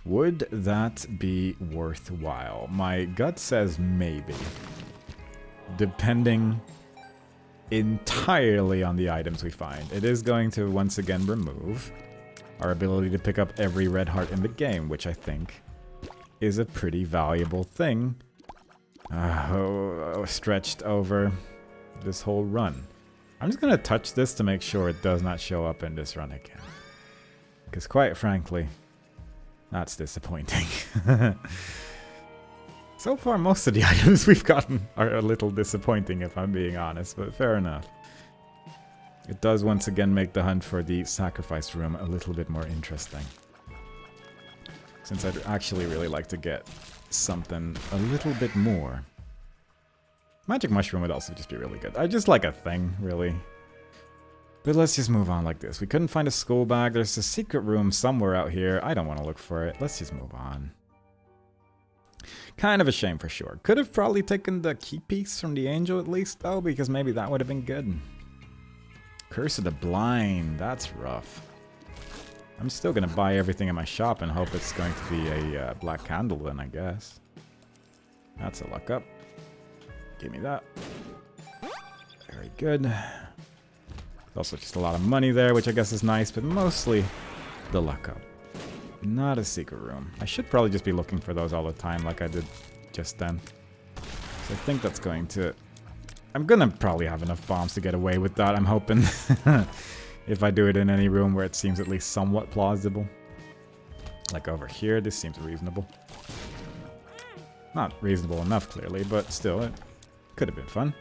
Would that be worthwhile? My gut says maybe. Depending entirely on the items we find. It is going to once again remove our ability to pick up every red heart in the game, which I think is a pretty valuable thing. Stretched over this whole run. I'm just going to touch this to make sure it does not show up in this run again. Because quite frankly, that's disappointing. So far, most of the items we've gotten are a little disappointing, if I'm being honest, but fair enough. It does once again make the hunt for the sacrifice room a little bit more interesting. Since I'd actually really like to get something a little bit more. Magic Mushroom would also just be really good. I just like a thing, really. But let's just move on like this. We couldn't find a school bag. There's a secret room somewhere out here. I don't want to look for it. Let's just move on. Kind of a shame for sure. Could have probably taken the key piece from the angel at least, though, because maybe that would have been good. Curse of the Blind. That's rough. I'm still going to buy everything in my shop and hope it's going to be a black candle then, I guess. That's a luck up. Give me that. Very good. There's also just a lot of money there, which I guess is nice, but mostly the luck up. Not a secret room. I should probably just be looking for those all the time like I did just then. So I think that's going to... I'm going to probably have enough bombs to get away with that, I'm hoping. If I do it in any room where it seems at least somewhat plausible. Like over here, this seems reasonable. Not reasonable enough, clearly, but still, it could have been fun.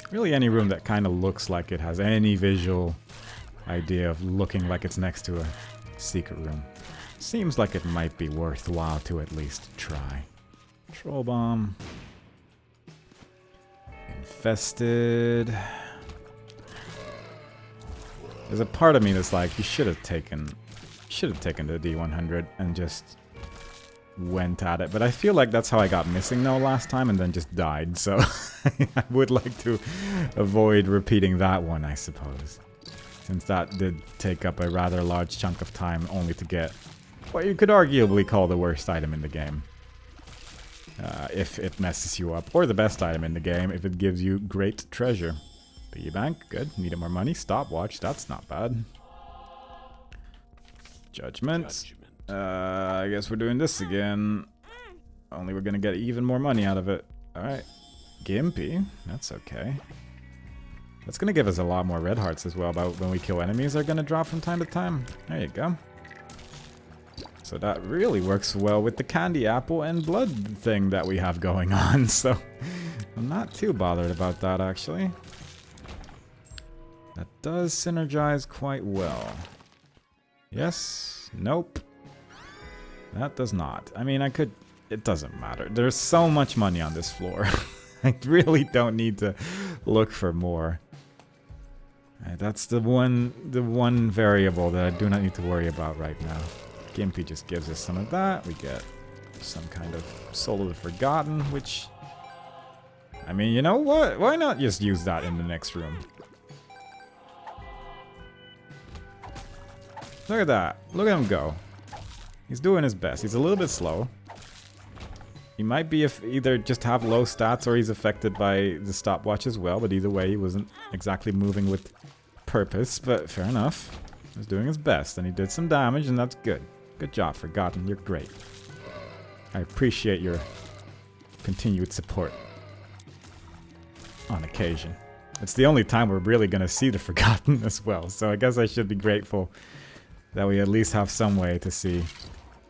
Really any room that kind of looks like it has any visual idea of looking like it's next to a secret room. Seems like it might be worthwhile to at least try. Troll bomb. Infested. There's a part of me that's like, you should have taken the D100 and just went at it. But I feel like that's how I got missing though last time and then just died. So I would like to avoid repeating that one, I suppose. Since that did take up a rather large chunk of time only to get what you could arguably call the worst item in the game. If it messes you up. Or the best item in the game if it gives you great treasure. Piggy bank, good. Needed more money. Stopwatch, that's not bad. Judgment. I guess we're doing this again. Only we're gonna get even more money out of it. Alright. Gimpy, that's okay. That's gonna give us a lot more red hearts as well about when we kill enemies are gonna drop from time to time. There you go. So that really works well with the candy apple and blood thing that we have going on. So I'm not too bothered about that actually. That does synergize quite well. Yes. Nope. That does not. I mean, I could... It doesn't matter. There's so much money on this floor. I really don't need to look for more. That's the one variable that I do not need to worry about right now. Gimpy just gives us some of that. We get some kind of Soul of the Forgotten, which... I mean, you know what? Why not just use that in the next room? Look at that. Look at him go. He's doing his best. He's a little bit slow. He might be either just have low stats or he's affected by the stopwatch as well, but either way he wasn't exactly moving with purpose, but fair enough. He was doing his best and he did some damage and that's good. Good job, Forgotten. You're great. I appreciate your continued support. On occasion. It's the only time we're really going to see the Forgotten as well, so I guess I should be grateful that we at least have some way to see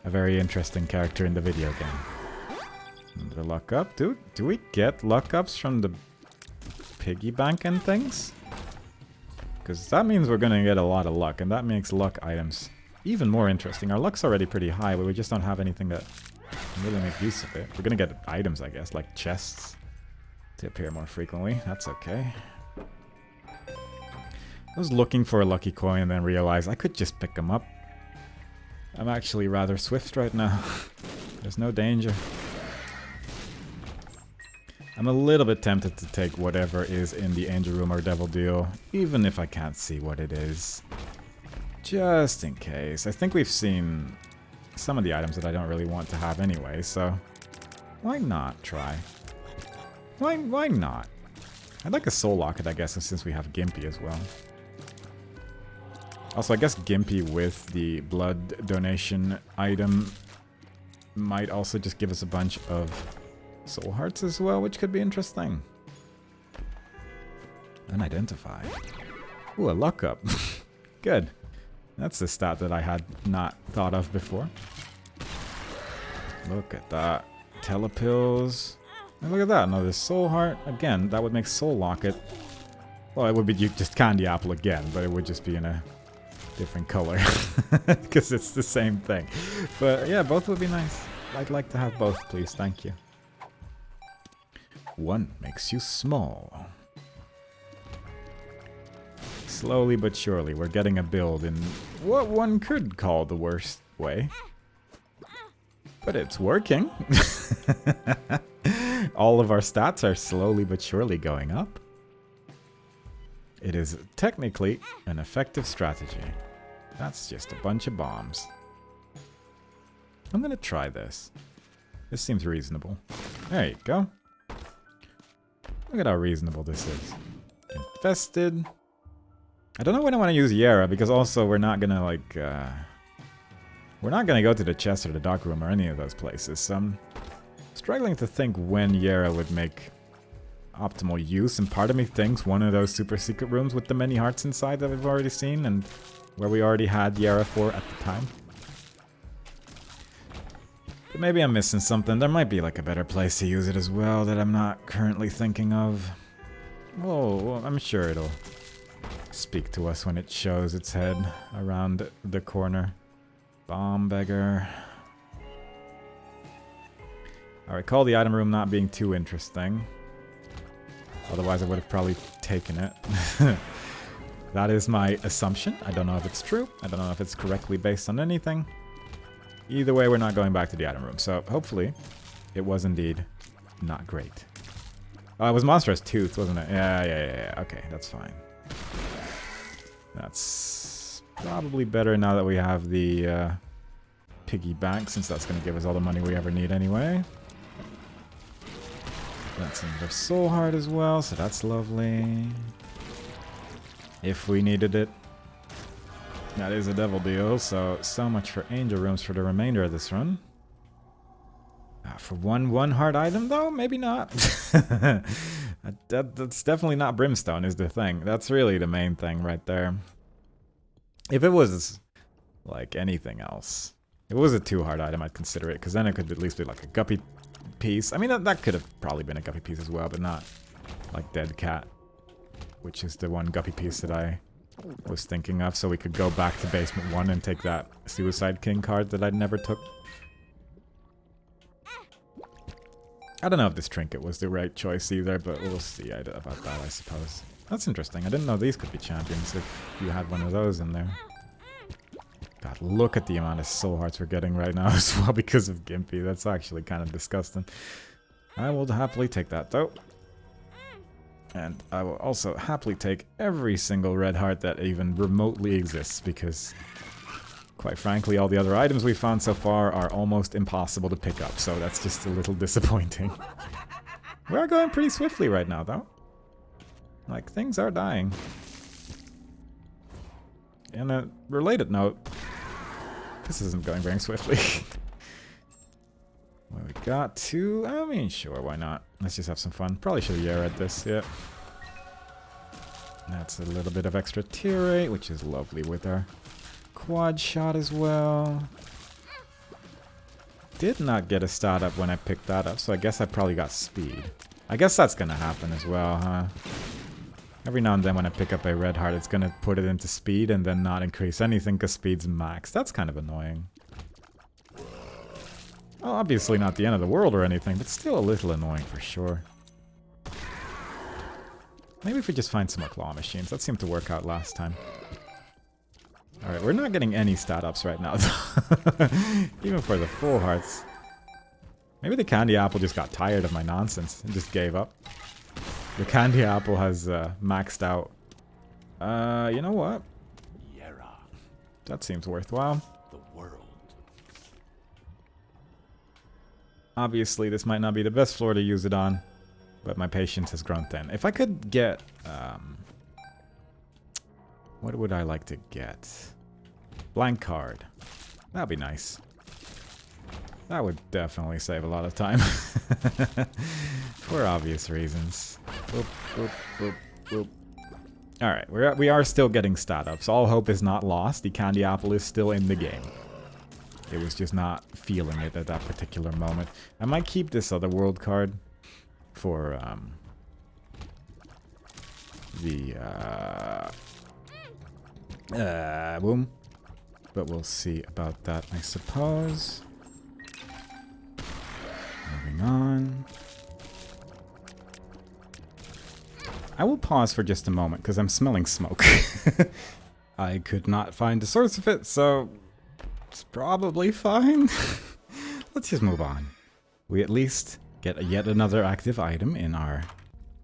a very interesting character in the video game. The luck up, dude. Do we get luck ups from the piggy bank and things? Because that means we're going to get a lot of luck, and that makes luck items even more interesting. Our luck's already pretty high, but we just don't have anything that can really make use of it. We're going to get items, I guess, like chests to appear more frequently. That's okay. I was looking for a lucky coin and then realized I could just pick them up. I'm actually rather swift right now. There's no danger. I'm a little bit tempted to take whatever is in the Angel Room or Devil Deal, even if I can't see what it is. Just in case. I think we've seen some of the items that I don't really want to have anyway, so why not try? Why not? I'd like a Soul Locket, I guess, since we have Gimpy as well. Also, I guess Gimpy with the blood donation item might also just give us a bunch of soul hearts as well, which could be interesting. Unidentified. Ooh, a luck up. Good. That's the stat that I had not thought of before. Look at that. Telepills. And look at that, another soul heart. Again, that would make Soul Locket. Well, it would be just candy apple again, but it would just be in a different color. Because it's the same thing. But yeah, both would be nice. I'd like to have both, please. Thank you. One makes you small. Slowly but surely, we're getting a build in what one could call the worst way. But it's working. All of our stats are slowly but surely going up. It is technically an effective strategy. That's just a bunch of bombs. I'm gonna try this. This seems reasonable. There you go. Look at how reasonable this is. Infested. I don't know when I want to use Yara, because also we're not gonna like, we're not gonna go to the chest or the dark room or any of those places, so I'm struggling to think when Yara would make optimal use, and part of me thinks one of those super secret rooms with the many hearts inside that we've already seen, and where we already had Yara for at the time. But maybe I'm missing something. There might be like a better place to use it as well that I'm not currently thinking of. Oh, well, I'm sure it'll speak to us when it shows its head around the corner. Bomb beggar. I recall the item room not being too interesting. Otherwise I would have probably taken it. That is my assumption. I don't know if it's true. I don't know if it's correctly based on anything. Either way, we're not going back to the item room. So hopefully it was indeed not great. Oh, it was Monstrous Tooth, wasn't it? Yeah. Okay, that's fine. That's probably better now that we have the piggy bank, since that's going to give us all the money we ever need anyway. That's another soul heart as well, so that's lovely. If we needed it. That is a devil deal, so much for angel rooms for the remainder of this run. For one heart item though? Maybe not. That's definitely not brimstone is the thing. That's really the main thing right there. If it was like anything else, if it was a 2 heart item, I'd consider it, because then it could at least be like a guppy piece. I mean, that could have probably been a guppy piece as well, but not like Dead Cat, which is the one guppy piece that I was thinking of, so we could go back to basement 1 and take that Suicide King card that I never took. I don't know if this trinket was the right choice either, but we'll see about that, I suppose. That's interesting. I didn't know these could be champions if you had one of those in there. God, look at the amount of soul hearts we're getting right now as well because of Gimpy. That's actually kind of disgusting. I will happily take that though. And I will also happily take every single red heart that even remotely exists, because quite frankly all the other items we found so far are almost impossible to pick up, so that's just a little disappointing. We are going pretty swiftly right now though. Like, things are dying. In a related note, this isn't going very swiftly. What we got to... I mean, sure, why not? Let's just have some fun. Probably should have read this, yeah. That's a little bit of extra tier rate, which is lovely with our quad shot as well. Did not get a stat up when I picked that up, so I guess I probably got speed. I guess that's gonna happen as well, huh? Every now and then when I pick up a red heart, it's gonna put it into speed and then not increase anything because speed's max. That's kind of annoying. Well, obviously not the end of the world or anything, but still a little annoying for sure. Maybe if we just find some more claw machines. That seemed to work out last time. Alright, we're not getting any stat ups right now, even for the full hearts. Maybe the candy apple just got tired of my nonsense and just gave up. The candy apple has maxed out. You know what? That seems worthwhile. Obviously, this might not be the best floor to use it on, but my patience has grown thin. If I could get... what would I like to get? Blank card. That'd be nice. That would definitely save a lot of time. For obvious reasons. Boop, boop, boop, boop. Alright, we are still getting stat ups. All hope is not lost. The candy apple is still in the game. It was just not feeling it at that particular moment. I might keep this other world card for boom. But we'll see about that, I suppose. Moving on. I will pause for just a moment because I'm smelling smoke. I could not find the source of it, so it's probably fine. Let's just move on. We at least get yet another active item in our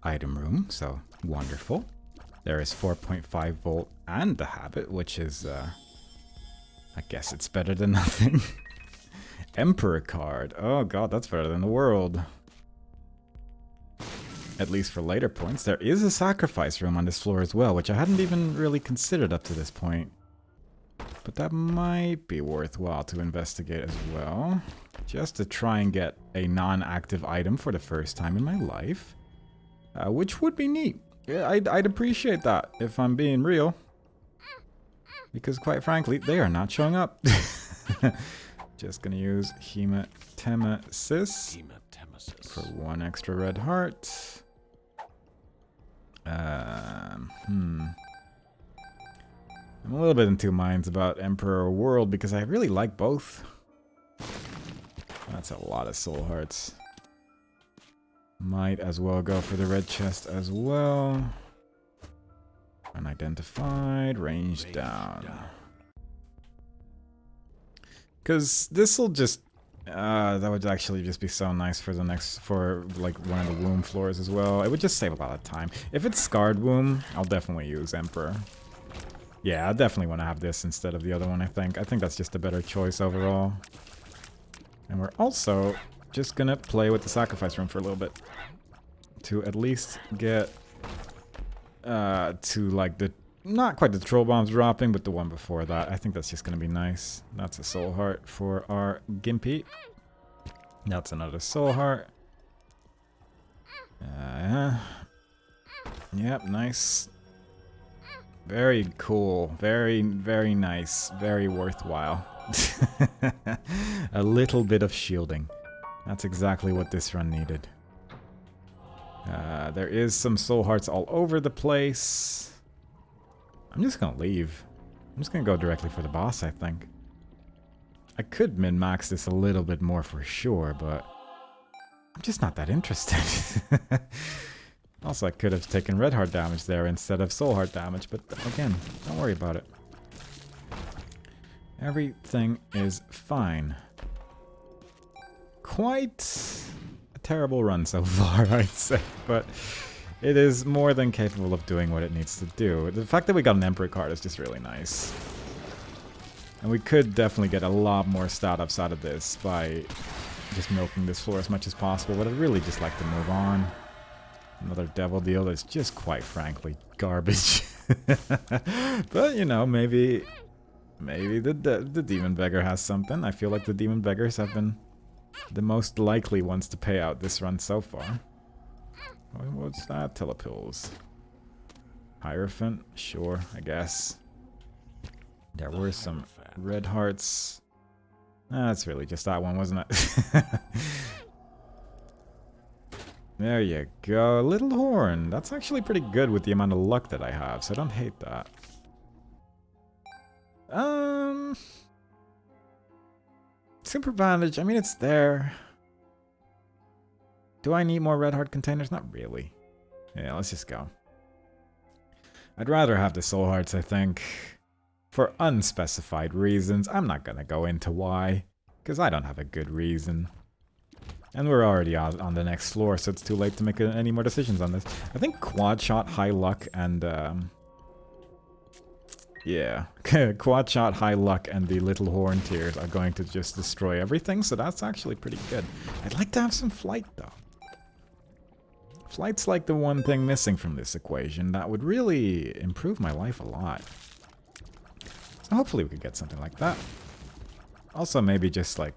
item room, so wonderful. There is 4.5 volt and the habit, which is, I guess it's better than nothing. Emperor card. Oh god, that's better than the world. At least for later points. There is a sacrifice room on this floor as well, which I hadn't even really considered up to this point. But that might be worthwhile to investigate as well. Just to try and get a non-active item for the first time in my life. Which would be neat. Yeah, I'd appreciate that, if I'm being real. Because quite frankly, they are not showing up. Just gonna use Hematemesis for 1 extra red heart. I'm a little bit in two minds about Emperor or World because I really like both. That's a lot of soul hearts. Might as well go for the red chest as well. Unidentified, range down. Because this'll just... that would actually just be so nice for the next... for, like, one of the womb floors as well. It would just save a lot of time. If it's Scarred Womb, I'll definitely use Emperor. Yeah, I definitely want to have this instead of the other one, I think. I think that's just a better choice overall. And we're also just gonna play with the Sacrifice Room for a little bit. To at least get... to, like, the... not quite the Troll Bombs dropping, but the one before that. I think that's just gonna be nice. That's a Soul Heart for our Gimpy. That's another Soul Heart. Yep, nice. Very cool. Very, very nice. Very worthwhile. A little bit of shielding. That's exactly what this run needed. There is some Soul Hearts all over the place. I'm just gonna leave. I'm just gonna go directly for the boss, I think. I could min-max this a little bit more for sure, but I'm just not that interested. Also, I could have taken Red Heart damage there instead of Soul Heart damage, but again, don't worry about it. Everything is fine. Quite a terrible run so far, I'd say, but it is more than capable of doing what it needs to do. The fact that we got an Emperor card is just really nice. And we could definitely get a lot more stat ups out of this by just milking this floor as much as possible, but I'd really just like to move on. Another devil deal that's just quite frankly garbage. But, you know, maybe the Demon Beggar has something. I feel like the Demon Beggars have been the most likely ones to pay out this run so far. What's that? Telepills. Hierophant? Sure, I guess. There were some red hearts. That's really just that one, wasn't it? There you go. Little Horn. That's actually pretty good with the amount of luck that I have, so I don't hate that. Super Bandage. I mean, it's there. Do I need more red heart containers? Not really. Yeah, let's just go. I'd rather have the Soul Hearts, I think. For unspecified reasons. I'm not gonna go into why, because I don't have a good reason. And we're already on the next floor, so it's too late to make any more decisions on this. I think Quad Shot, High Luck, and... yeah. Quad Shot, High Luck, and the Little Horn tiers are going to just destroy everything, so that's actually pretty good. I'd like to have some Flight, though. Flight's like the one thing missing from this equation that would really improve my life a lot. So hopefully we could get something like that. Also, maybe just like...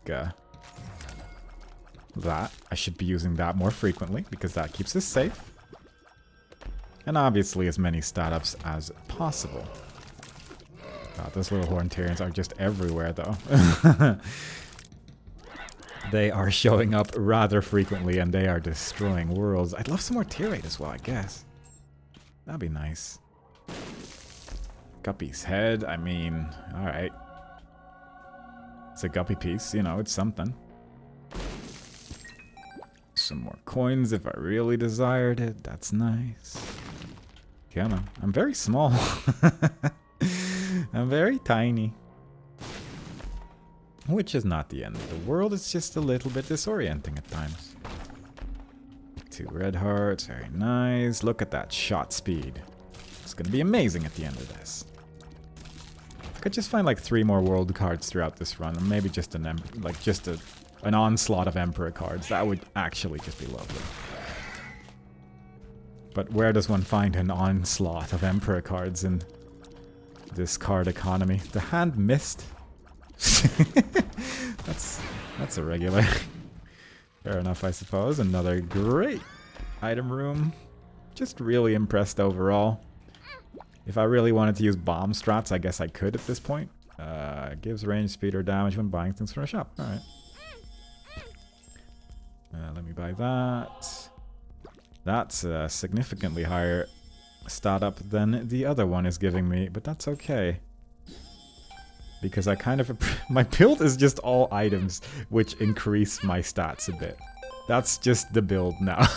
that. I should be using that more frequently because that keeps us safe. And obviously as many stat ups as possible. God, those little Horn Tyrians are just everywhere though. They are showing up rather frequently and they are destroying worlds. I'd love some more tier 8 as well, I guess. That'd be nice. Guppy's head, I mean, alright. It's a Guppy piece, you know, it's something. Some more coins if I really desired it. That's nice. Come on. I'm very small. I'm very tiny. Which is not the end of the world. It's just a little bit disorienting at times. 2 red hearts. Very nice. Look at that shot speed. It's going to be amazing at the end of this. If I could just find like 3 more world cards throughout this run. Or maybe just an onslaught of Emperor cards. That would actually just be lovely. But where does one find an onslaught of Emperor cards in this card economy? The hand missed. That's irregular. Fair enough, I suppose. Another great item room. Just really impressed overall. If I really wanted to use bomb strats, I guess I could at this point. Gives range, speed, or damage when buying things from a shop. Alright. Let me buy that. That's a significantly higher stat up than the other one is giving me, but that's okay. Because I kind of... my build is just all items which increase my stats a bit. That's just the build now.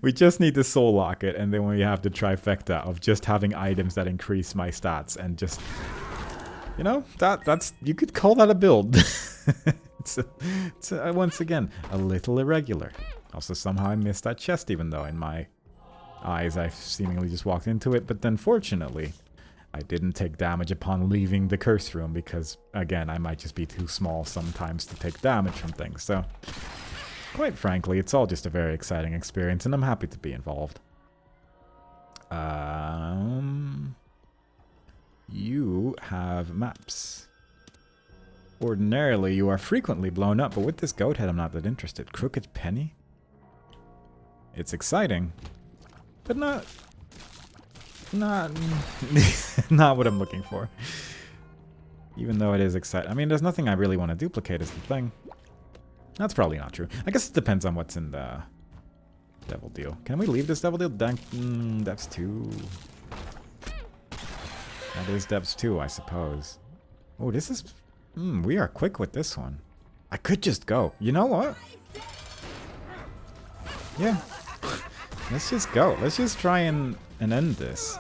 We just need to soul lock it, and then we have the trifecta of just having items that increase my stats, and just, you know, that's you could call that a build. it's once again a little irregular. Also, somehow I missed that chest, even though in my eyes I seemingly just walked into it. But then, fortunately, I didn't take damage upon leaving the curse room because, again, I might just be too small sometimes to take damage from things. So, quite frankly, it's all just a very exciting experience, and I'm happy to be involved. You have maps. Ordinarily, you are frequently blown up, but with this goat head, I'm not that interested. Crooked Penny? It's exciting, but not not what I'm looking for. Even though it is exciting. I mean, there's nothing I really want to duplicate is the thing. That's probably not true. I guess it depends on what's in the devil deal. Can we leave this devil deal? Depths 2. That is depths 2, I suppose. Oh, this is... we are quick with this one. I could just go. You know what? Yeah. Let's just go. Let's just try and end this.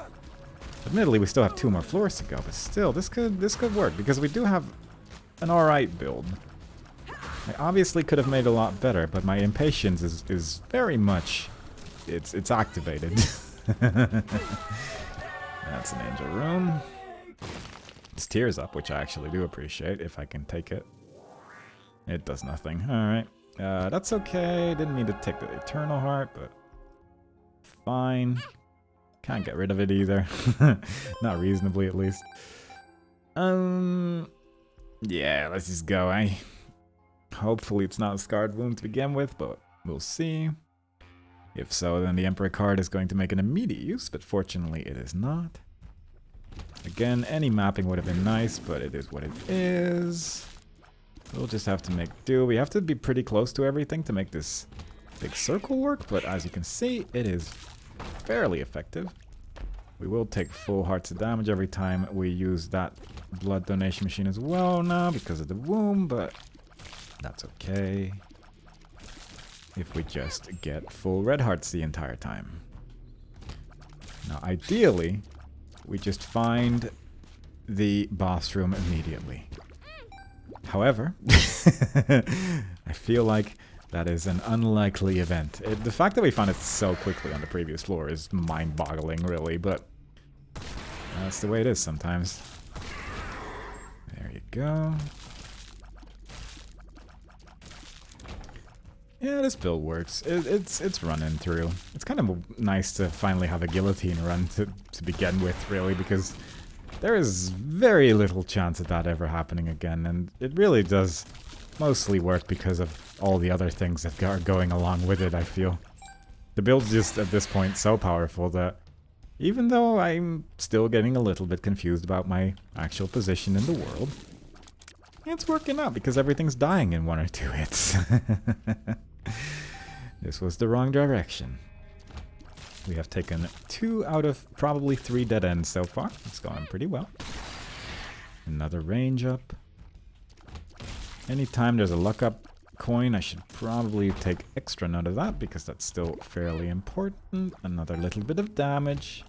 Admittedly, we still have 2 more floors to go, but still, this could work because we do have an alright build. I obviously could have made a lot better, but my impatience is very much it's activated. That's an angel room. It's tears up, which I actually do appreciate if I can take it. It does nothing. Alright. That's okay. Didn't mean to take the eternal heart, but fine. Can't get rid of it either. Not reasonably, at least. Yeah, let's just go, Hopefully it's not a scarred wound to begin with, but we'll see. If so, then the Emperor card is going to make an immediate use, but fortunately it is not. Again, any mapping would have been nice, but it is what it is. We'll just have to make do. We have to be pretty close to everything to make this big circle work, but as you can see, it is fairly effective. We will take full hearts of damage every time we use that blood donation machine as well now because of the womb, but that's okay. If we just get full red hearts the entire time. Now, ideally, we just find the boss room immediately. However, I feel like that is an unlikely event. The fact that we found it so quickly on the previous floor is mind-boggling, really, but that's the way it is sometimes. There you go. Yeah, this build works. It's running through. It's kind of nice to finally have a guillotine run to begin with, really, because there is very little chance of that ever happening again, and it really does mostly work because of all the other things that are going along with it, I feel. The build's just, at this point, so powerful that even though I'm still getting a little bit confused about my actual position in the world, it's working out because everything's dying in 1 or 2 hits. This was the wrong direction. We have taken 2 out of probably 3 dead ends so far. It's going pretty well. Another range up. Anytime there's a luck up coin, I should probably take extra note of that because that's still fairly important. Another little bit of damage.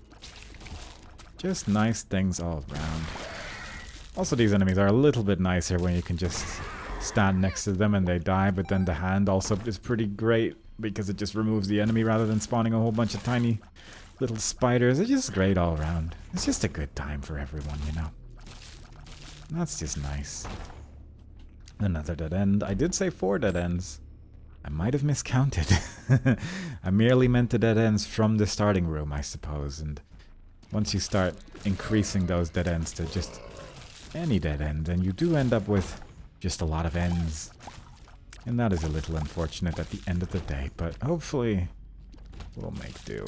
Just nice things all around. Also, these enemies are a little bit nicer when you can just stand next to them and they die, but then the hand also is pretty great because it just removes the enemy rather than spawning a whole bunch of tiny little spiders. It's just great all around. It's just a good time for everyone, you know. And that's just nice. Another dead end. I did say 4 dead ends. I might have miscounted. I merely meant the dead ends from the starting room, I suppose, and once you start increasing those dead ends to just any dead end, then you do end up with just a lot of ends. And that is a little unfortunate at the end of the day, but hopefully we'll make do.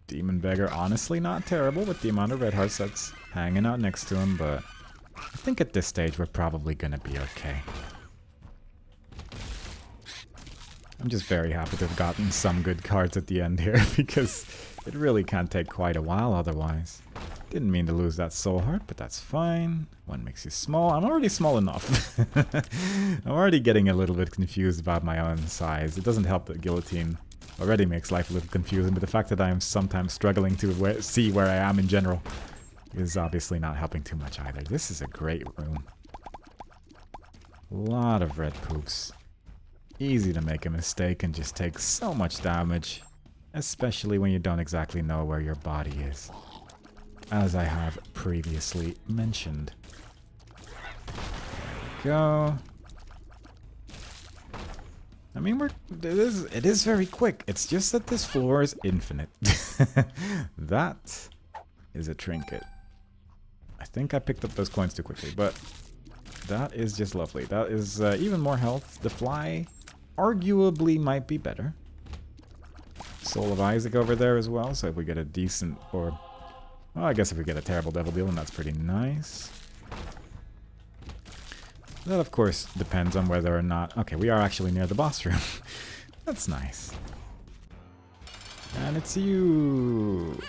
Demon Beggar, honestly not terrible with the amount of red hearts that's hanging out next to him, but I think at this stage we're probably gonna be okay. I'm just very happy to have gotten some good cards at the end here because it really can take quite a while otherwise. Didn't mean to lose that soul heart, but that's fine. One makes you small. I'm already small enough. I'm already getting a little bit confused about my own size. It doesn't help that guillotine already makes life a little confusing, but the fact that I am sometimes struggling to see where I am in general is obviously not helping too much either. This is a great room. A lot of red poops. Easy to make a mistake and just take so much damage, especially when you don't exactly know where your body is, as I have previously mentioned. There we go. I mean, it is very quick. It's just that this floor is infinite. That is a trinket. I think I picked up those coins too quickly, but that is just lovely. That is even more health. The fly arguably might be better. Soul of Isaac over there as well, so if we get a decent, or well, I guess if we get a terrible devil deal, then that's pretty nice. That, of course, depends on whether or not... Okay, we are actually near the boss room. That's nice. And it's you.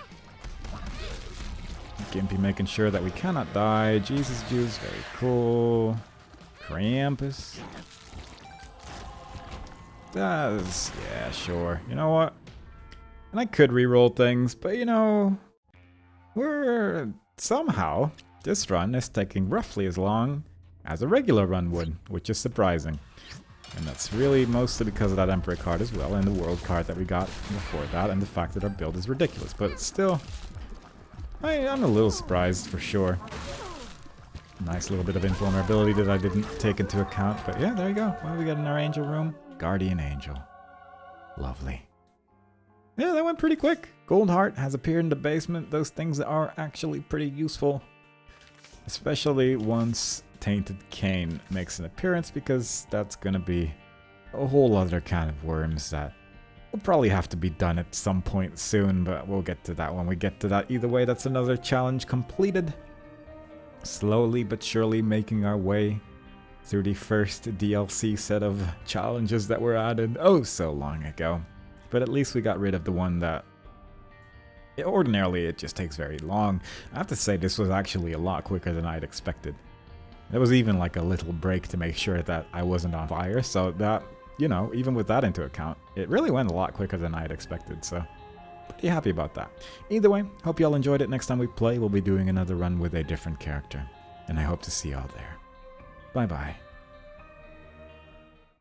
Gimpy making sure that we cannot die. Jesus Juice, very cool. Krampus. Does... Yeah, sure. You know what? And I could reroll things, but you know... We're... Somehow, this run is taking roughly as long as a regular run would, which is surprising. And that's really mostly because of that Emperor card as well, and the World card that we got before that, and the fact that our build is ridiculous. But still, I'm a little surprised for sure. Nice little bit of invulnerability that I didn't take into account, but yeah, there you go. What do we got in our angel room? Guardian Angel. Lovely. Yeah, that went pretty quick. Gold Heart has appeared in the basement. Those things are actually pretty useful, especially once Tainted Cane makes an appearance, because that's gonna be a whole other can of worms that will probably have to be done at some point soon, but we'll get to that when we get to that. Either way, that's another challenge completed. Slowly but surely making our way through the first DLC set of challenges that were added oh so long ago. But at least we got rid of the one that ordinarily it just takes very long. I have to say this was actually a lot quicker than I'd expected. There was even like a little break to make sure that I wasn't on fire, so that, you know, even with that into account, it really went a lot quicker than I had expected, so pretty happy about that. Either way, hope you all enjoyed it. Next time we play, we'll be doing another run with a different character, and I hope to see y'all there. Bye bye.